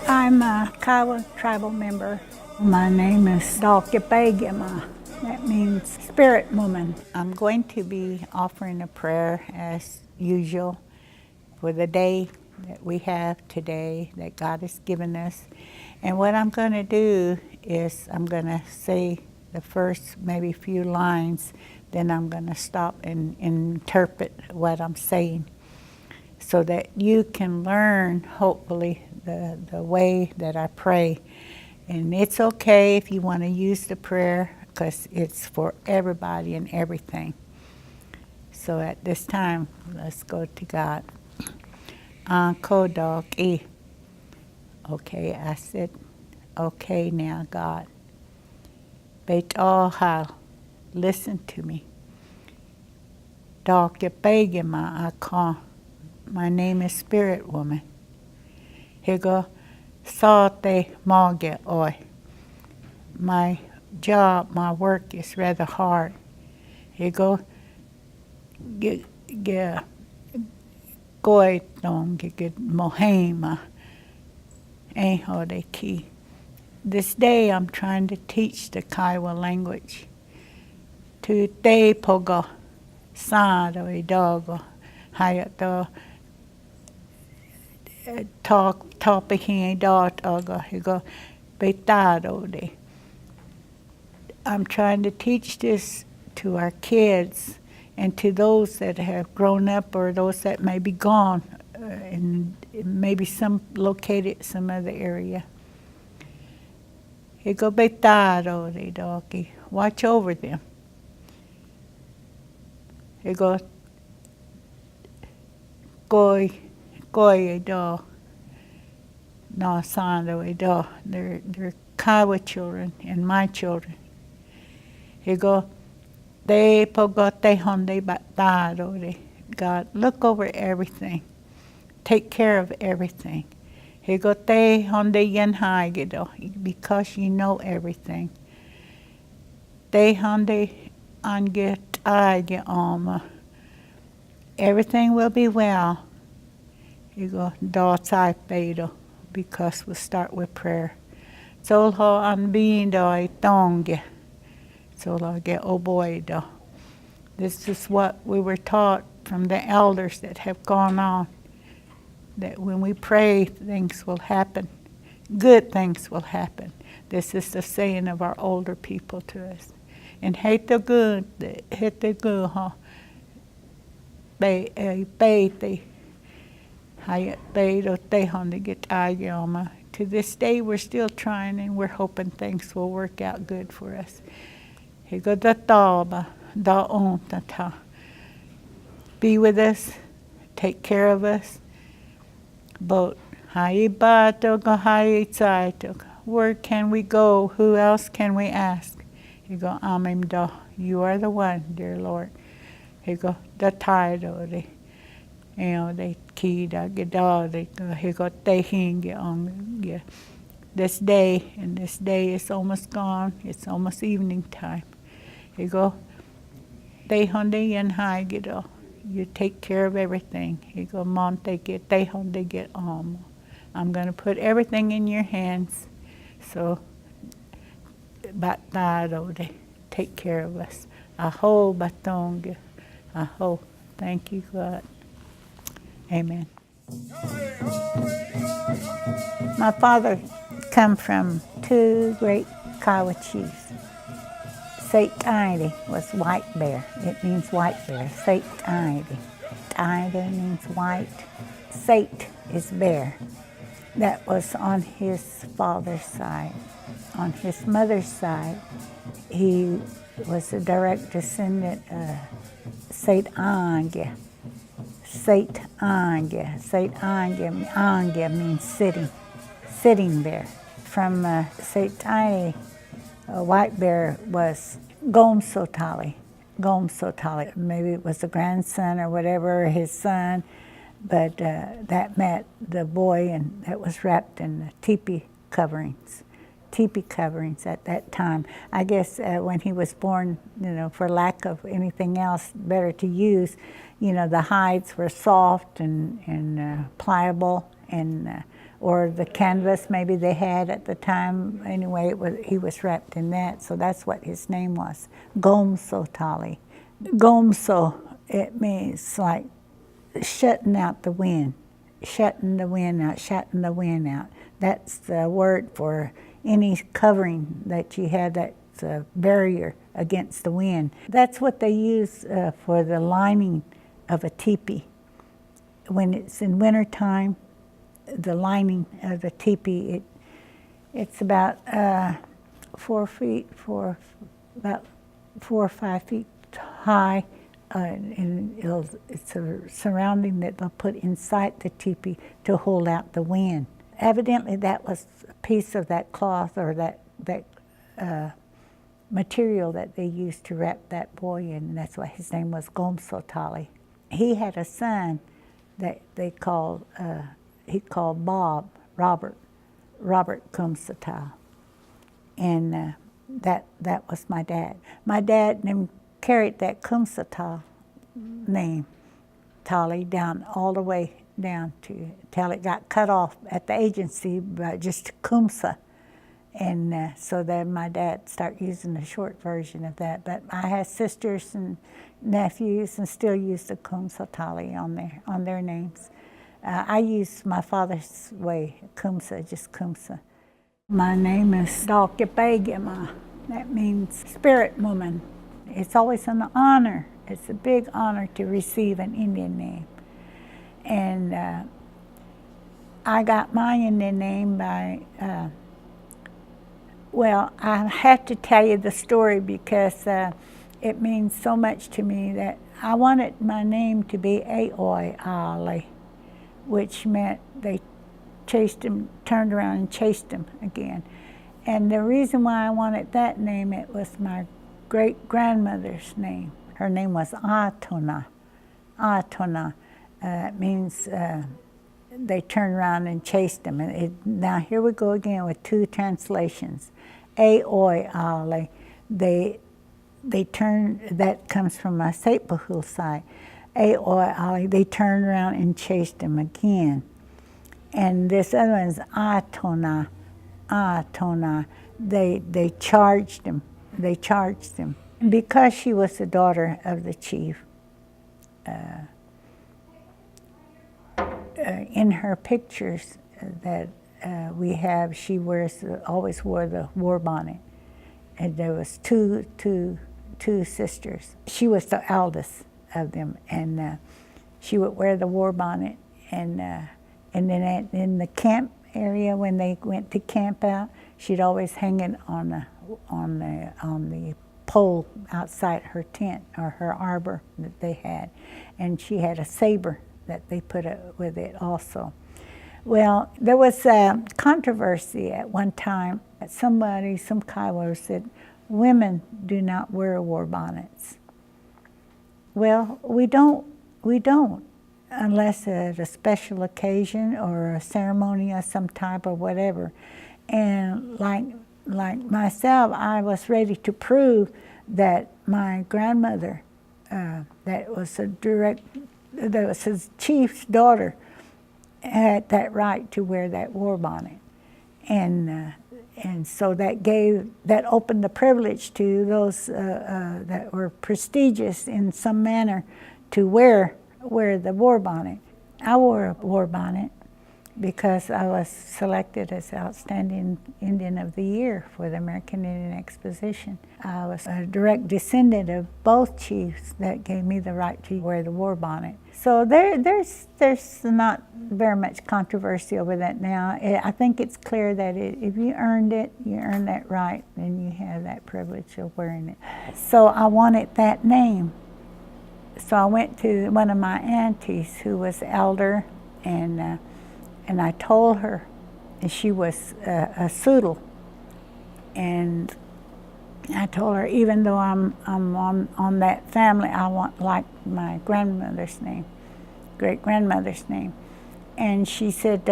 I'm a Kiowa tribal member. My name is Dalkipagima. That means spirit woman. I'm going to be offering a prayer as usual for the day that we have today that God has given us. And what I'm going to do is I'm going to say the first maybe few lines, then I'm going to stop and interpret what I'm saying so that you can learn, hopefully, the way that I pray. And it's okay if you want to use the prayer because it's for everybody and everything. So at this time, let's go to God. Kodok e. Okay, I said, okay now, God. Beit all hal, listen to me. Dok Yepagima I call. My name is Spirit Woman. Higo Saute Mage Oi. My job, my work is rather hard. Higo Goi Dong Gig Mohema. Ain't de key. This day I'm trying to teach the Kiowa language. To te pogo sa do I dogo. Hayato topic dot ogo higo betado de. I'm trying to teach this to our kids and to those that have grown up or those that may be gone and maybe some located some other area. Higo betado de dogi. Watch over them. Higo Goy do no sando do. They're Kiowa children and my children. He go they pogote honde batado. God, look over everything. Take care of everything. He go te honde yen haigedo because you know everything. Te honde ange aige alma. Everything will be well. You go dotsai pedo because we'll start with prayer. Solho anbindo I tonge. Solo get oboido. This is what we were taught from the elders that have gone on. That when we pray, things will happen. Good things will happen. This is the saying of our older people to us. And hate the good, huh? To this day, we're still trying and we're hoping things will work out good for us. Be with us, take care of us. Where can we go? Who else can we ask? You are the one, dear Lord. He go the title de they key da gedal he got they hing on this day, and this day is almost gone. It's almost evening time. He go they honde and high get you take care of everything. He go monte get they honde get I'm gonna put everything in your hands. So batado de take care of us. Aho batong. Aho. Thank you, God. Amen. My father come from two great Kiowa chiefs. Sate Ide was white bear. It means white bear. Sate Ide. Ide means white. Sate is bear. That was on his father's side. On his mother's side, he was a direct descendant of Sate Ange. Sate Ange. Sate Ange. Ange means sitting. Sitting bear. From Sate Ide, a white bear was Koomsa. Koomsa. Maybe it was a grandson or whatever, his son. But that met the boy and that was wrapped in the teepee coverings. teepee coverings at that time. I guess when he was born, for lack of anything else better to use, the hides were soft and pliable, and or the canvas maybe they had at the time. Anyway, he was wrapped in that, so that's what his name was, Koomsa Tali. Koomsa, it means like shutting out the wind, shutting the wind out, shutting the wind out. That's the word for any covering that you have that's a barrier against the wind. That's what they use for the lining of a teepee. When it's in wintertime, the lining of the teepee, it's about about 4 or 5 feet high, and it's a surrounding that they'll put inside the teepee to hold out the wind. Evidently, that was a piece of that cloth or that material that they used to wrap that boy in, and that's why his name was Koomsa Tali. He had a son that he called Robert Koomsa Tali, and that was my dad. My dad carried that Koomsa Tali name, Tali, down all the way down till it got cut off at the agency by just Koomsa. And so then my dad started using the short version of that. But I had sisters and nephews and still use the Koomsa Tali on their names. I use my father's way, Koomsa, just Koomsa. My name is Dalkipagima. That means spirit woman. It's always an honor. It's a big honor to receive an Indian name. And I got my Indian name by, well, I have to tell you the story because it means so much to me that I wanted my name to be Aoi Ali, which meant they chased him, turned around and chased him again. And the reason why I wanted that name, it was my great-grandmother's name. Her name was Atona. Atona. It means they turned around and chased him. Now here we go again with two translations. Aoi Ali, they turned, that comes from my Sepahul side. Aoi Ali, they turned around and chased him again. And this other one is Atona. Atona, they charged him. They charged him. Because she was the daughter of the chief, in her pictures that we have, she always wore the war bonnet. And there was two sisters. She was the eldest of them, and she would wear the war bonnet. And then in the camp area, when they went to camp out, she'd always hang it on the pole outside her tent or her arbor that they had, and she had a saber that they put with it also. Well, there was a controversy at one time that some Kiowa said, women do not wear war bonnets. Well, we don't, unless at a special occasion or a ceremony of some type or whatever. And like myself, I was ready to prove that my grandmother, that was his chief's daughter, had that right to wear that war bonnet. And so that opened the privilege to those that were prestigious in some manner to wear the war bonnet. I wore a war bonnet because I was selected as Outstanding Indian of the Year for the American Indian Exposition. I was a direct descendant of both chiefs that gave me the right to wear the war bonnet. So there's not very much controversy over that now. I think it's clear that if you earned it, you earned that right, then you have that privilege of wearing it. So I wanted that name. So I went to one of my aunties who was elder, and I told her, and she was a Soodle, and I told her, even though I'm on that family, I want like my grandmother's name, great-grandmother's name. And she said,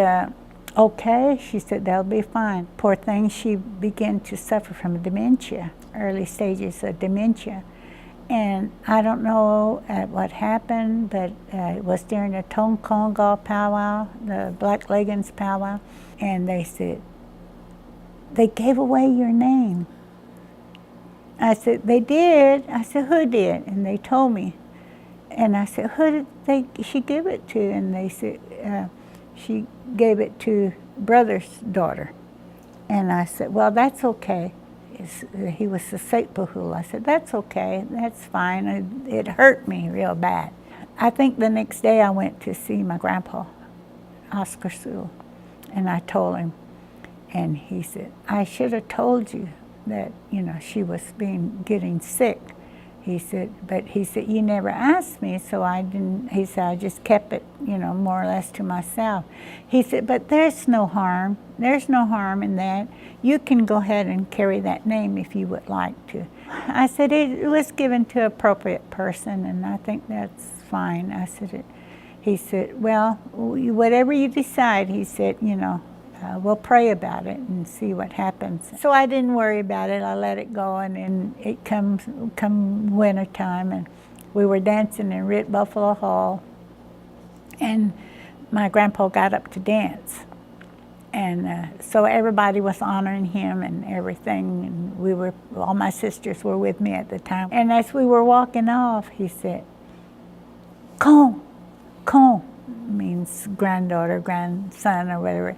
Okay, she said, they'll be fine. Poor thing, she began to suffer from dementia, early stages of dementia. And I don't know what happened, but it was during the Tonkonga powwow, the Black Leggings powwow, and they said, they gave away your name. I said, they did? I said, who did? And they told me. And I said, who did she give it to? And they said, she gave it to brother's daughter. And I said, well, that's okay. He was a Sekpahul. I said, that's okay, that's fine. It hurt me real bad. I think the next day I went to see my grandpa, Oscar Sewell, and I told him, and he said, I should have told you that, she was getting sick. He said, but he said, you never asked me, so I didn't, he said, I just kept it, more or less to myself. He said, but there's no harm in that. You can go ahead and carry that name if you would like to. I said, it was given to an appropriate person, and I think that's fine. I said, he said, well, whatever you decide, he said, we'll pray about it and see what happens. So I didn't worry about it. I let it go, and then it come winter time, and we were dancing in Rit Buffalo Hall, and my grandpa got up to dance, and so everybody was honoring him and everything, and all my sisters were with me at the time. And as we were walking off, he said, "Kon," means granddaughter, grandson, or whatever.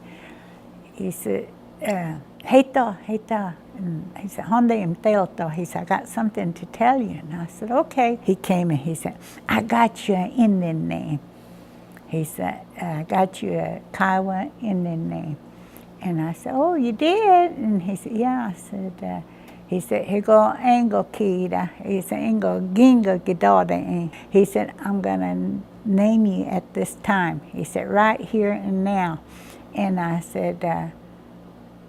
He said, Heita. And he said, Honde im Teoto. He said, I got something to tell you. And I said, okay. He came and he said, I got you an Indian name. He said, I got you a Kiowa Indian name. And I said, oh, you did? And he said, yeah. I said, he said, Higo Ango Kida. He said, Ingo Ginga Gidode. He said, I'm going to name you at this time. He said, right here and now. And I said,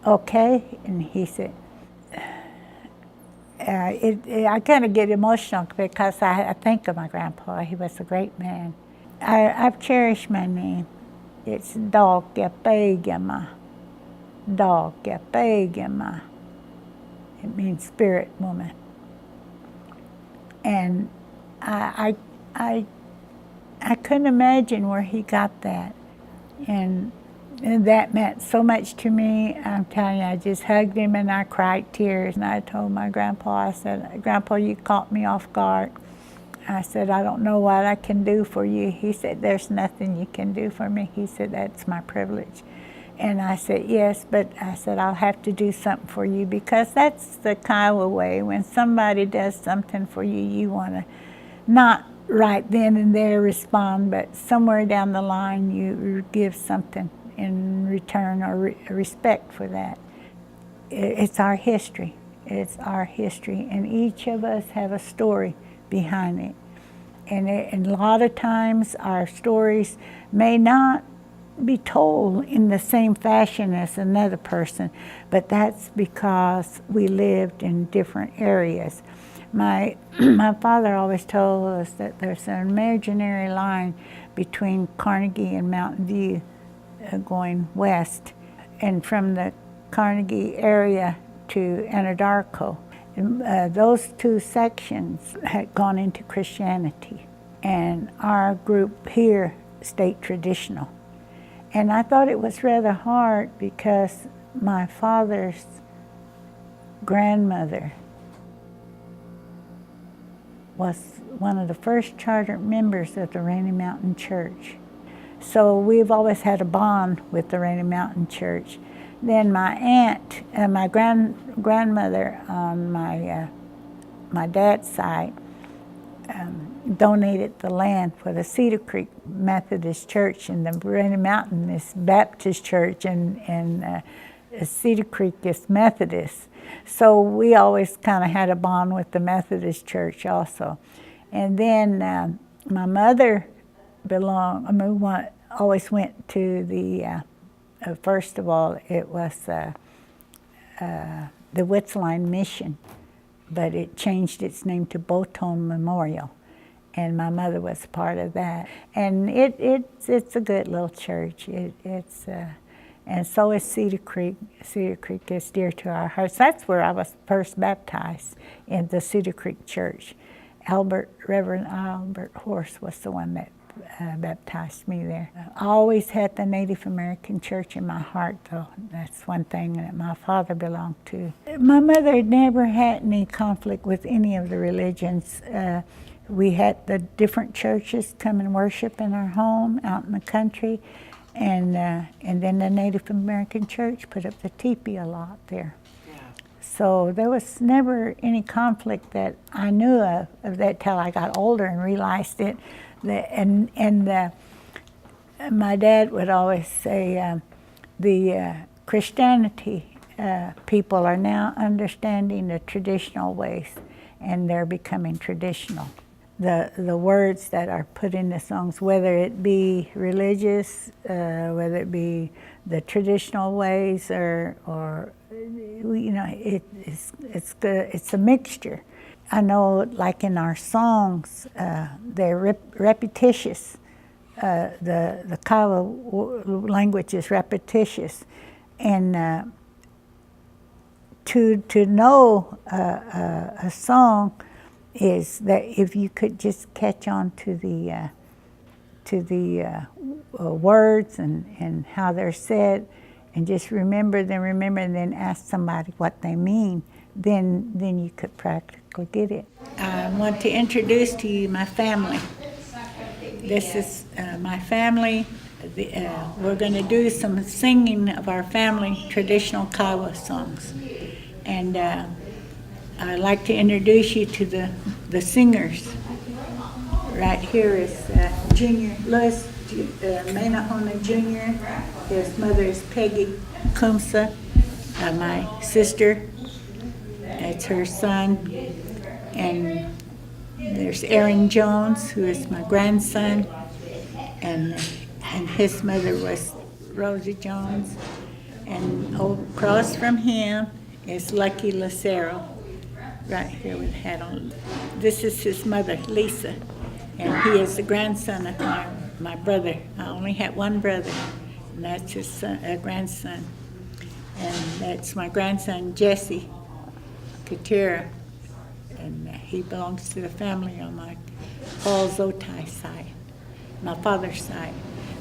okay. And he said, I kind of get emotional because I think of my grandpa. He was a great man. I've cherished my name. It's Dog-ya-pay-ya-ma. Dog-ya-pay-ya-ma. It means spirit woman. And I couldn't imagine where he got that. And that meant so much to me. I'm telling you, I just hugged him and I cried tears. And I told my grandpa, I said, Grandpa, you caught me off guard. I said, I don't know what I can do for you. He said, there's nothing you can do for me. He said, that's my privilege. And I said, yes, but I said, I'll have to do something for you, because that's the Kiowa way. When somebody does something for you, you want to not right then and there respond, but somewhere down the line you give something in return, or respect for that. It's our history. It's our history, and each of us have a story behind it. And a lot of times our stories may not be told in the same fashion as another person, but that's because we lived in different areas. My father always told us that there's an imaginary line between Carnegie and Mountain View going west, and from the Carnegie area to Anadarko. Those two sections had gone into Christianity, and our group here stayed traditional. And I thought it was rather hard because my father's grandmother was one of the first charter members of the Rainy Mountain Church. So we've always had a bond with the Rainy Mountain Church. Then my aunt and my grandmother on my dad's side donated the land for the Cedar Creek Methodist Church, and the Rainy Mountain is Baptist Church, and Cedar Creek is Methodist. So we always kind of had a bond with the Methodist Church also. And then my mother always went to the, first of all, it was the Witzline Mission, but it changed its name to Boton Memorial, and my mother was a part of that. And it's a good little church. And so is Cedar Creek. Cedar Creek is dear to our hearts. That's where I was first baptized, in the Cedar Creek Church. Reverend Albert Horse was the one that baptized me there. I always had the Native American church in my heart, though. That's one thing that my father belonged to. My mother never had any conflict with any of the religions. We had the different churches come and worship in our home out in the country, and then the Native American church put up the teepee a lot there. So there was never any conflict that I knew of that till I got older and realized it. My dad would always say the Christianity people are now understanding the traditional ways, and they're becoming traditional. The words that are put in the songs, whether it be religious, whether it be the traditional ways, or you know, it's a mixture. I know, like in our songs, they're repetitious. The Kiowa language is repetitious, and to know a song is that if you could just catch on to the words and how they're said, and just remember, and then ask somebody what they mean, then you could practically get it. I want to introduce to you my family. This is my family. We're going to do some singing of our family traditional Kiowa songs. And I'd like to introduce you to the singers. Right here is Junior Louis Mainahona Jr. His mother is Peggy Koomsa, my sister. That's her son. And there's Aaron Jones, who is my grandson, and his mother was Rosie Jones. And across from him is Lucky Lucero, right here with the hat on. This is his mother, Lisa, and he is the grandson of my brother. I only had one brother, and that's his son, grandson. And that's my grandson, Jesse Katira, and he belongs to the family on my Paul Zotai side, my father's side.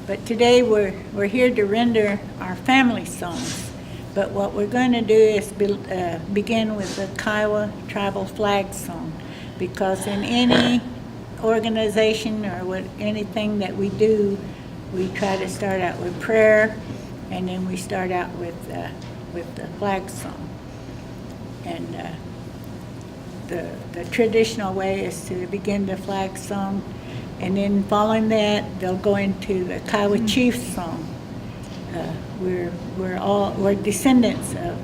But today we're here to render our family songs. But what we're going to do is begin with the Kiowa tribal flag song, because in any organization or anything that we do, we try to start out with prayer, and then we start out with the flag song. And the traditional way is to begin the flag song, and then following that, they'll go into the Kiowa Chief song. We're descendants of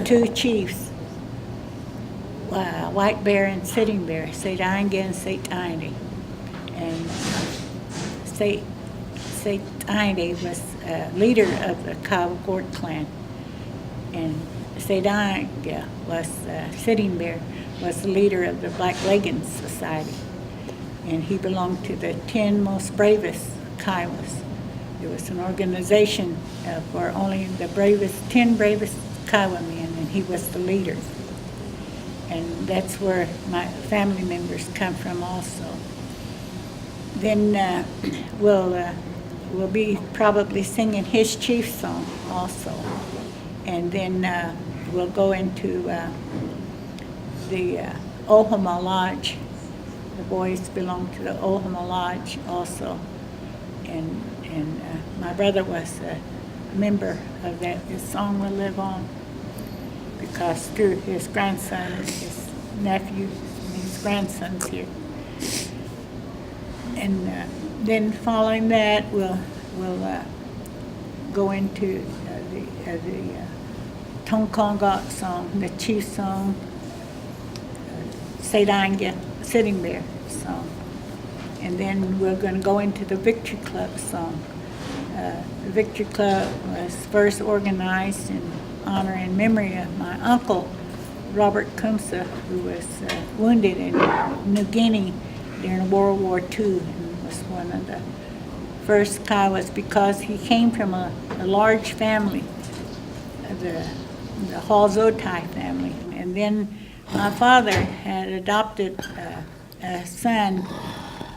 two chiefs, White Bear and Sitting Bear, Setainga and Setainga. And Setainga was leader of the Kiowa Court clan, and Setainga was Sitting Bear was the leader of the Black Leggings Society, and he belonged to the 10 most bravest Kiowas. It was an organization for only the 10 bravest Kiowa men, and he was the leader. And that's where my family members come from also. Then we'll be probably singing his chief song also. And then we'll go into the Ohama Lodge. The boys belong to the Ohama Lodge also. And my brother was a member of that. His song will live on, because through his grandson, his nephew, his grandsons here. And then following that, we'll go into the Tonkongot song, the chief song, Setainga, Sitting Bear song. And then we're going to go into the Victory Club song. The Victory Club was first organized in honor and memory of my uncle, Robert Koomsa, who was wounded in New Guinea during World War II, and was one of the first Kiowas because he came from a large family, the Hall-Zotai family. And then my father had adopted a son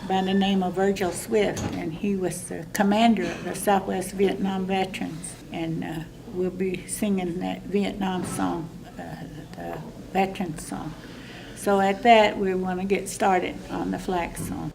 by the name of Virgil Swift, and he was the commander of the Southwest Vietnam veterans. And we'll be singing that Vietnam song, the veteran song. So at that, we want to get started on the flag song.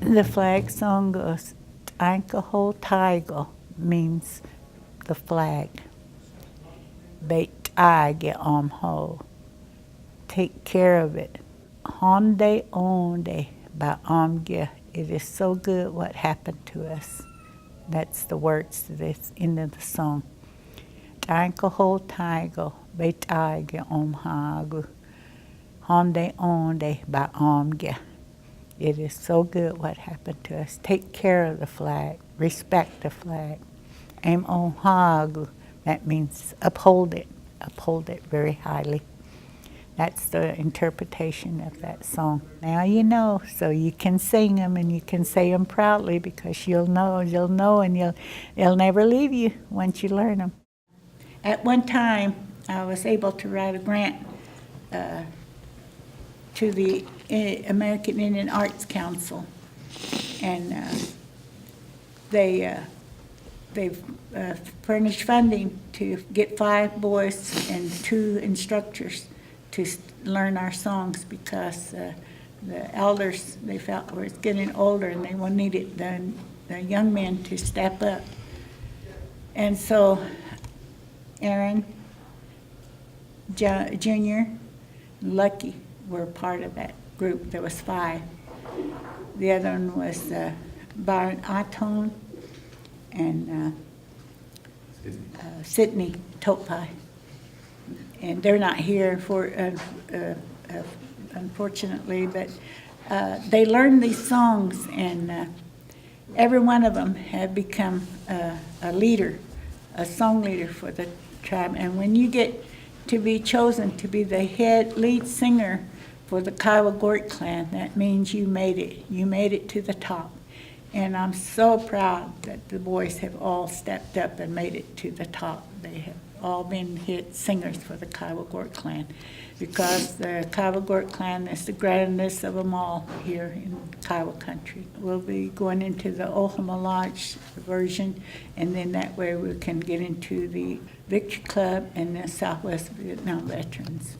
The flag song goes, Ankaho Taigo means the flag. Beit Age Ho. Take care of it. Honde onde ba amge. It is so good what happened to us. That's the words to this end of the song. Ankaho Taigo Beit Age Hagu. Honde onde ba amge. It is so good what happened to us. Take care of the flag. Respect the flag. Aim on hagu. That means uphold it. Uphold it very highly. That's the interpretation of that song. Now you know, so you can sing them and you can say them proudly because you'll know, and they'll never leave you once you learn them. At one time, I was able to write a grant to the American Indian Arts Council, and they've furnished funding to get 5 boys and 2 instructors to learn our songs because the elders, they felt, were getting older and they needed the young men to step up. And so Aaron, Junior, Lucky were part of that group. There was 5. The other one was Byron Aton and Sydney Topai. And they're not here for unfortunately, but they learned these songs, and every one of them have become a leader, a song leader for the tribe. And when you get to be chosen to be the lead singer for the Kiowa Gort clan, that means you made it. You made it to the top. And I'm so proud that the boys have all stepped up and made it to the top. They have all been hit singers for the Kiowa Gort clan, because the Kiowa Gort clan is the grandest of them all here in Kiowa country. We'll be going into the Ohama Lodge version, and then that way we can get into the Victory Club and the Southwest Vietnam Veterans.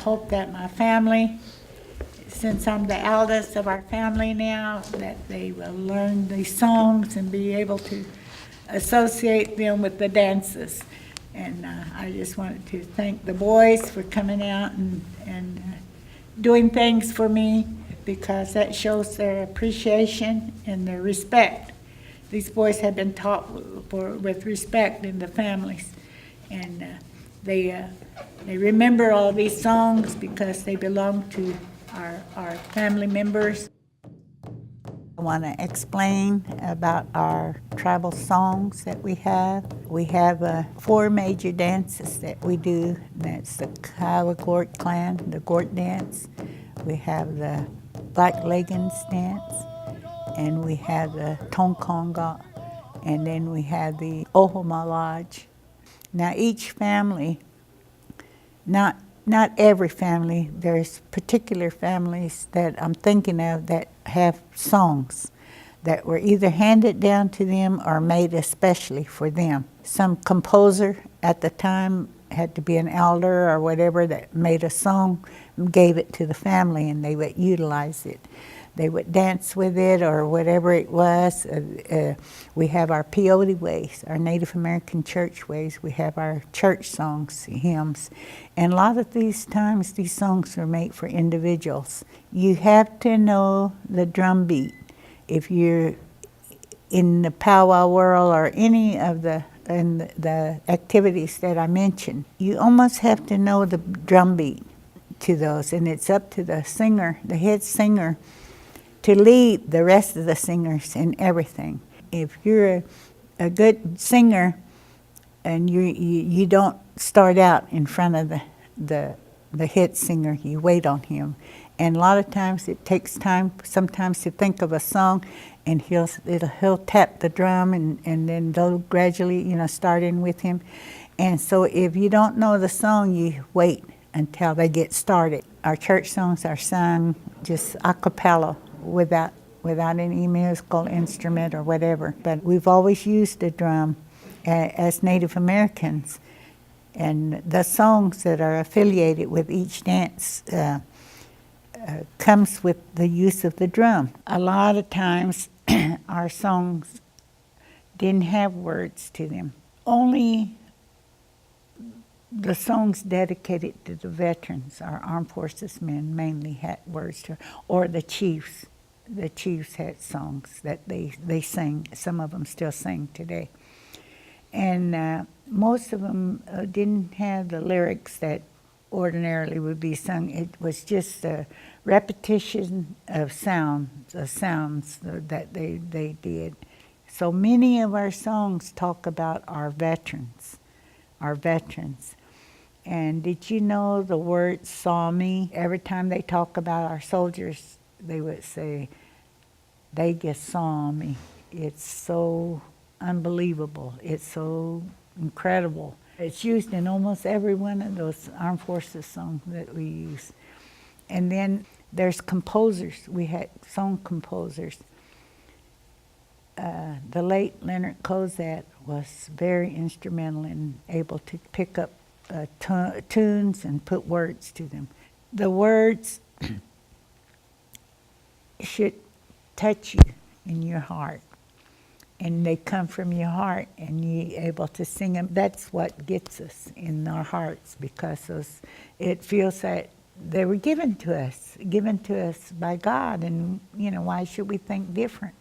hope that my family, since I'm the eldest of our family now, that they will learn these songs and be able to associate them with the dances. And I just wanted to thank the boys for coming out and doing things for me, because that shows their appreciation and their respect. These boys have been taught with respect in the families, and they remember all these songs because they belong to our family members. I want to explain about our tribal songs that we have. We have 4 major dances that we do. That's the Kiowa Gort clan, the Gort dance. We have the Black Leggins dance, and we have the Tonkonga, and then we have the Ohoma Lodge. Now each family, not every family, there's particular families that I'm thinking of that have songs that were either handed down to them or made especially for them. Some composer at the time had to be an elder or whatever that made a song and gave it to the family, and they would utilize it. They would dance with it or whatever it was. We have our peyote ways, our Native American church ways. We have our church songs, hymns. And a lot of these times, these songs are made for individuals. You have to know the drum beat. If you're in the powwow world or any of the activities that I mentioned, you almost have to know the drum beat to those. And it's up to the singer, the head singer, to lead the rest of the singers in everything. If you're a good singer and you don't start out in front of the hit singer, you wait on him. And a lot of times it takes time sometimes to think of a song, and he'll tap the drum, and then they'll gradually start in with him. And so if you don't know the song, you wait until they get started. Our church songs are sung just a cappella, without any musical instrument or whatever. But we've always used the drum as Native Americans, and the songs that are affiliated with each dance comes with the use of the drum. A lot of times our songs didn't have words to them. Only the songs dedicated to the veterans, our armed forces men mainly had words to, or the chiefs. The chiefs had songs that they sang. Some of them still sing today. And most of them didn't have the lyrics that ordinarily would be sung. It was just a repetition of sounds that they did. So many of our songs talk about our veterans. And did you know the word "saw me"? Every time they talk about our soldiers, they would say, "They just saw me." It's so unbelievable. It's so incredible. It's used in almost every one of those armed forces songs that we use. And then there's composers. We had song composers. The late Leonard Kozat was very instrumental in able to pick up tunes and put words to them. The words should touch you in your heart, and they come from your heart, and you're able to sing them. That's what gets us in our hearts, because it feels that they were given to us by God, and why should we think different?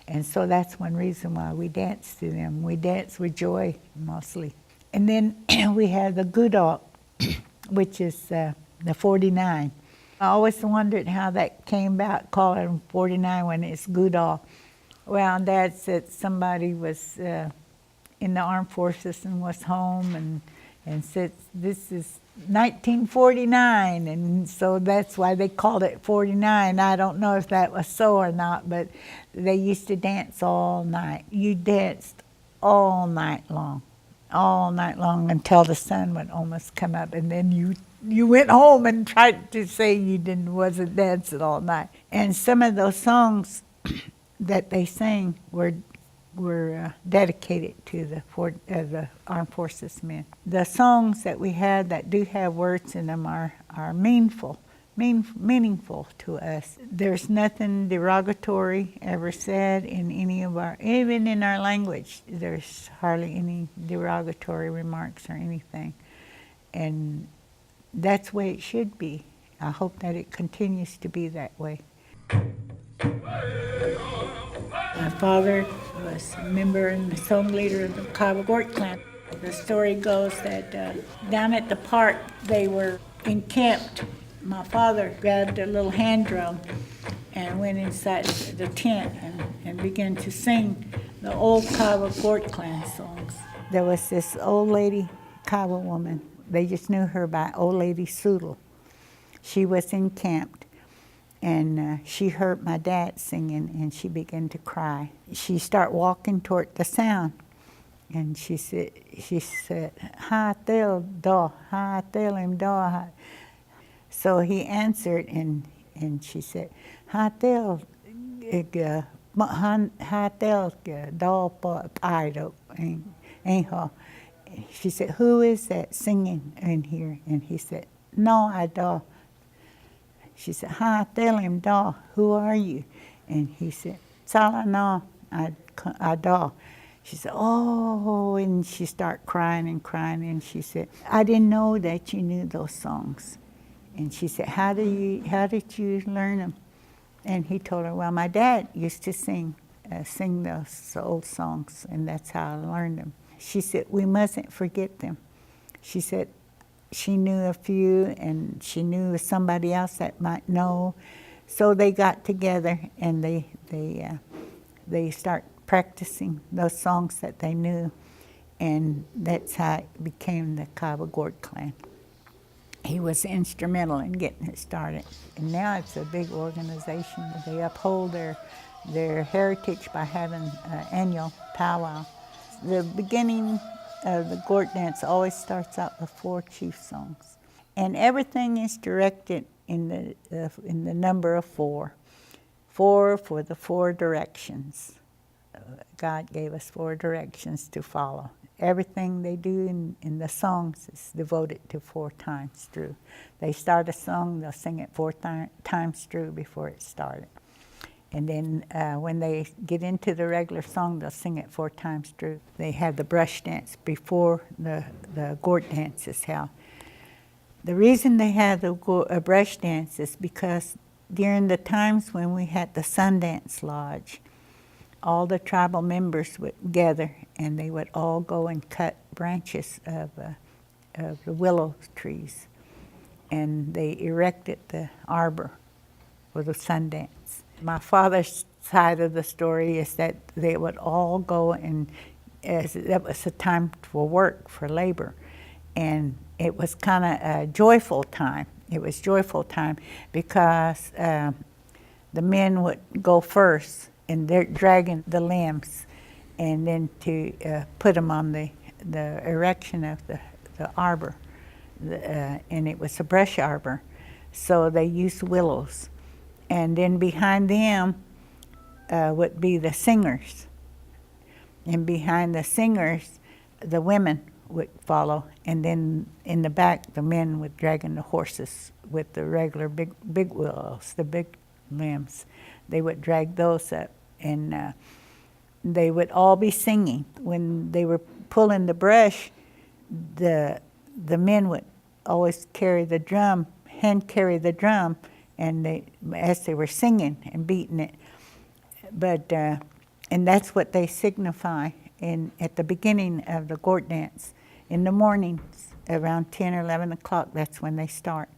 And so that's one reason why we dance to them. We dance with joy mostly. And then we have the Gudok, which is the 49. I always wondered how that came about, calling them 49 when it's Gudok. Well, Dad said somebody was in the armed forces and was home and said, "This is 1949, and so that's why they called it 49. I don't know if that was so or not, but they used to dance all night. You danced all night long until the sun would almost come up, and then you went home and tried to say you wasn't dancing all night. And some of those songs that they sang were were dedicated to the armed forces men. The songs that we had that do have words in them are meaningful to us. There's nothing derogatory ever said in any of our, even in our language, there's hardly any derogatory remarks or anything. And that's the way it should be. I hope that it continues to be that way. My father was a member and the song leader of the Kiowa clan. The story goes that down at the park they were encamped. My father grabbed a little hand drum and went inside the tent and began to sing the old Kiowa clan songs. There was this old lady, Kiowa woman. They just knew her by Old Lady Soodle. She was encamped. And she heard my dad singing, and she began to cry. She started walking toward the sound, and she said, "Ha tel do, ha tel im do." So he answered, and she said, "Ha tel ha tel do I do." Anyhow, she said, "Who is that singing in here?" And he said, "No, I do." She said, "Ha, tell him, da, who are you?" And he said, "Sala no, I da." She said, "Oh," and she started crying and crying, and she said, "I didn't know that you knew those songs." And she said, how did you learn them?" And he told her, "Well, my dad used to sing those old songs, and that's how I learned them." She said, "We mustn't forget them." She said, she knew a few, and she knew somebody else that might know. So they got together, and they start practicing those songs that they knew, and that's how it became the Kiowa clan. He was instrumental in getting it started, and now it's a big organization. They uphold their heritage by having an annual powwow. The beginning the Gort dance always starts out with 4 chief songs, and everything is directed in the number of 4. 4 for the 4 directions. God gave us 4 directions to follow. Everything they do in the songs is devoted to 4 times through. They start a song, they'll sing it 4 times through before it started. And then when they get into the regular song, they'll sing it 4 times through. They have the brush dance before the Gort dance is held. The reason they have the brush dance is because during the times when we had the Sundance Lodge, all the tribal members would gather, and they would all go and cut branches of the willow trees, and they erected the arbor for the Sundance. My father's side of the story is that they would all go, and that was a time for work, for labor, and it was kind of a joyful time. It was joyful time because the men would go first, and they're dragging the limbs, and then to put them on the erection of the arbor, and it was a brush arbor, so they used willows. And then behind them would be the singers. And behind the singers, the women would follow. And then in the back, the men would dragging the horses with the regular big willows, the big limbs. They would drag those up, and they would all be singing. When they were pulling the brush, the men would always carry the drum, hand carry the drum, and as they were singing and beating it. But and that's what they signify at the beginning of the Gort dance. In the mornings, around 10 or 11 o'clock, that's when they start.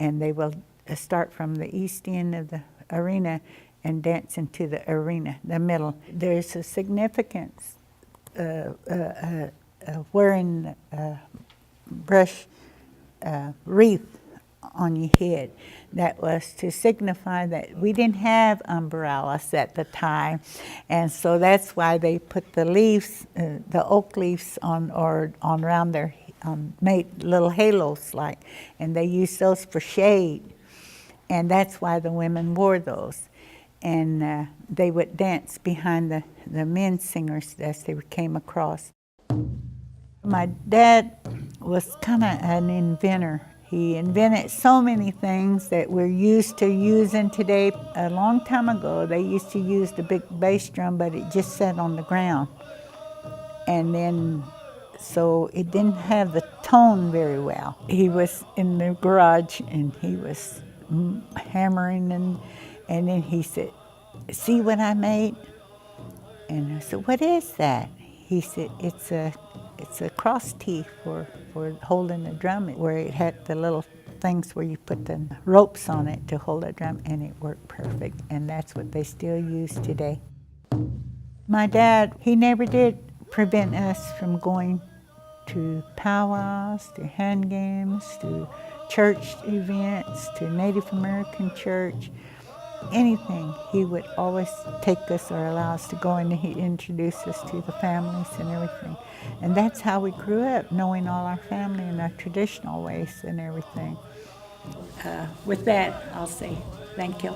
And they will start from the east end of the arena and dance into the arena, the middle. There's a significance wearing a brush wreath on your head. That was to signify that we didn't have umbrellas at the time, and so that's why they put the leaves, the oak leaves on around their, made little halos like, and they used those for shade, and that's why the women wore those. and they would dance behind the men singers as they came across. My dad was kind of an inventor. He invented so many things that we're used to using today. A long time ago, they used to use the big bass drum, but it just sat on the ground. And then, so it didn't have the tone very well. He was in the garage and he was hammering, and then he said, "See what I made?" And I said, "What is that?" He said, it's a cross tee for holding the drum, where it had the little things where you put the ropes on it to hold a drum, and it worked perfect. And that's what they still use today. My dad, he never did prevent us from going to powwows, to hand games, to church events, to Native American church. Anything, he would always take us or allow us to go, and he'd introduce us to the families and everything. And that's how we grew up, knowing all our family and our traditional ways and everything. With that, I'll say thank you.